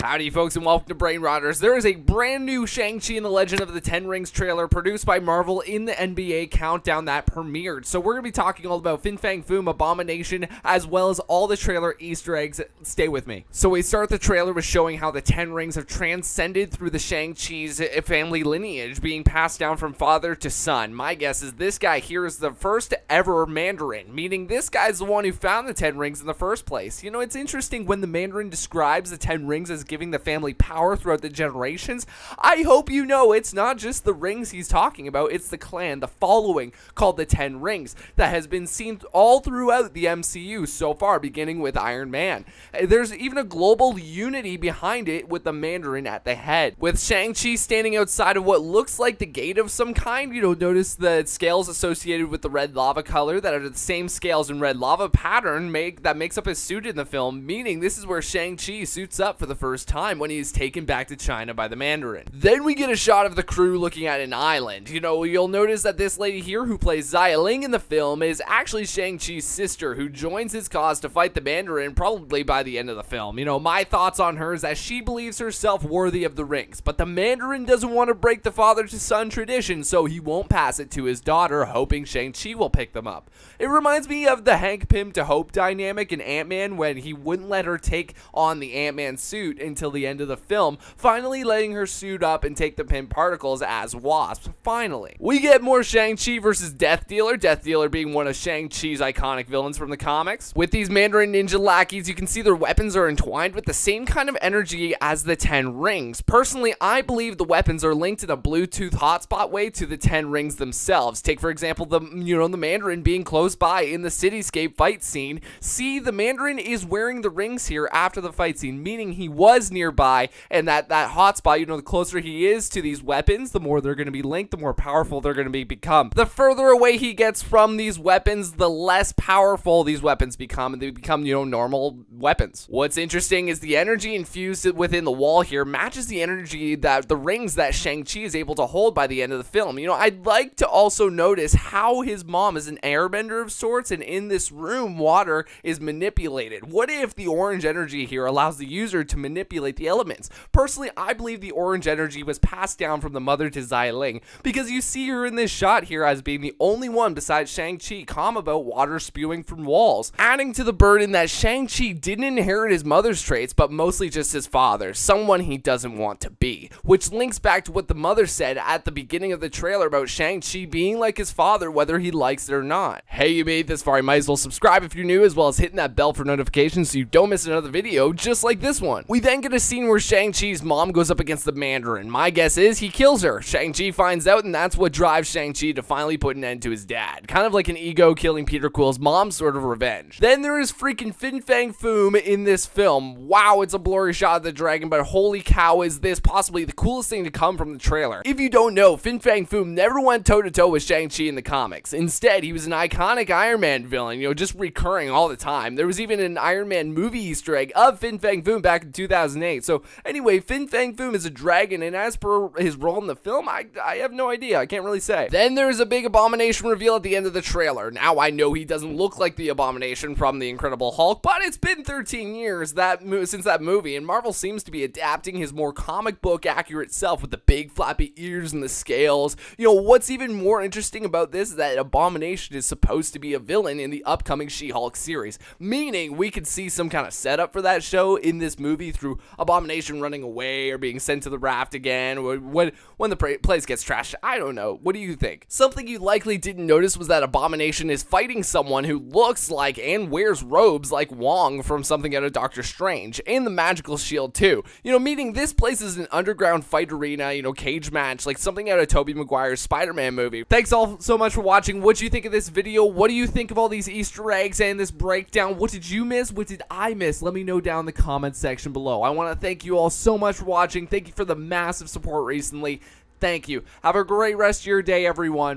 Howdy folks and welcome to Brain Rotters. There is a brand new Shang Chi and the Legend of the Ten Rings trailer produced by Marvel in the NBA Countdown that premiered. So we're going to be talking all about Fang Foom, Abomination, as well as all the trailer Easter eggs. Stay with me. So we start the trailer with showing how the Ten Rings have transcended through the Shang-Chi's family lineage, being passed down from father to son. My guess is this guy here is the first ever Mandarin, meaning this guy's the one who found the Ten Rings in the first place. You know, it's interesting when the Mandarin describes the Ten Rings as giving the family power throughout the generations. I hope you know it's not just the rings he's talking about, it's the clan, the following, called the Ten Rings, that has been seen all throughout the MCU so far, beginning with Iron Man. There's even a global unity behind it with the Mandarin at the head. With Shang-Chi standing outside of what looks like the gate of some kind, you know, notice the scales associated with the red lava color that are the same scales and red lava pattern that makes up his suit in the film, meaning this is where Shang-Chi suits up for the first time when he's taken back to China by the Mandarin. Then we get a shot of the crew looking at an island. You know, you'll notice that this lady here who plays Xia Ling in the film is actually Shang-Chi's sister who joins his cause to fight the Mandarin probably by the end of the film. You know, my thoughts on her is that she believes herself worthy of the rings, but the Mandarin doesn't want to break the father-to-son tradition, so he won't pass it to his daughter, hoping Shang-Chi will pick them up. It reminds me of the Hank Pym to Hope dynamic in Ant-Man when he wouldn't let her take on the Ant-Man suit until the end of the film, finally letting her suit up and take the Pym particles as Wasp. Finally, we get more Shang-Chi versus Death Dealer being one of Shang-Chi's iconic villains from the comics. With these Mandarin ninja lackeys, you can see their weapons are entwined with the same kind of energy as the Ten Rings. Personally, I believe the weapons are linked in a Bluetooth hotspot way to the Ten Rings themselves. Take for example the Mandarin being close by in the cityscape fight scene. See, the Mandarin is wearing the rings here after the fight scene, meaning he was nearby, and that hotspot, you know, the closer he is to these weapons, the more they're going to be linked, the more powerful they're going to become. The further away he gets from these weapons, the less powerful these weapons become, and they become, normal weapons. What's interesting is the energy infused within the wall here matches the energy that the rings that Shang-Chi is able to hold by the end of the film. You know, I'd like to also notice how his mom is an airbender of sorts, and in this room, water is manipulated. What if the orange energy here allows the user to manipulate the elements? Personally, I believe the orange energy was passed down from the mother to Xia Ling, because you see her in this shot here as being the only one besides Shang-Chi calm about water spewing from walls, adding to the burden that Shang-Chi didn't inherit his mother's traits, but mostly just his father's, someone he doesn't want to be, which links back to what the mother said at the beginning of the trailer about Shang-Chi being like his father whether he likes it or not. Hey, you made it this far, you might as well subscribe if you're new, as well as hitting that bell for notifications so you don't miss another video just like this one. We then get a scene where Shang-Chi's mom goes up against the Mandarin. My guess is he kills her. Shang-Chi finds out, and that's what drives Shang-Chi to finally put an end to his dad. Kind of like an ego killing Peter Quill's mom sort of revenge. Then there is freaking Fang Foom in this film. Wow, it's a blurry shot of the dragon, but holy cow, is this possibly the coolest thing to come from the trailer. If you don't know, Fang Foom never went toe-to-toe with Shang-Chi in the comics. Instead, he was an iconic Iron Man villain, just recurring all the time. There was even an Iron Man movie Easter egg of Fang Foom back in 2008. So anyway, Fang Foom is a dragon, and as per his role in the film, I have no idea. I can't really say. Then there's a big Abomination reveal at the end of the trailer. Now I know he doesn't look like the Abomination from the Incredible Hulk, but it's been 13 years since that movie, and Marvel seems to be adapting his more comic book accurate self with the big flappy ears and the scales. What's even more interesting about this is that Abomination is supposed to be a villain in the upcoming She-Hulk series, meaning we could see some kind of setup for that show in this movie through Abomination running away or being sent to the raft again, or when the place gets trashed. I don't know. What do you think? Something you likely didn't notice was that Abomination is fighting someone who looks like and wears robes like Wong from something out of Doctor Strange, and the magical shield too. Meaning this place is an underground fight arena, cage match, like something out of Tobey Maguire's Spider-Man movie. Thanks all so much for watching. What do you think of this video? What do you think of all these Easter eggs and this breakdown? What did you miss? What did I miss? Let me know down in the comment section below. I want to thank you all so much for watching. Thank you for the massive support recently. Thank you. Have a great rest of your day, everyone.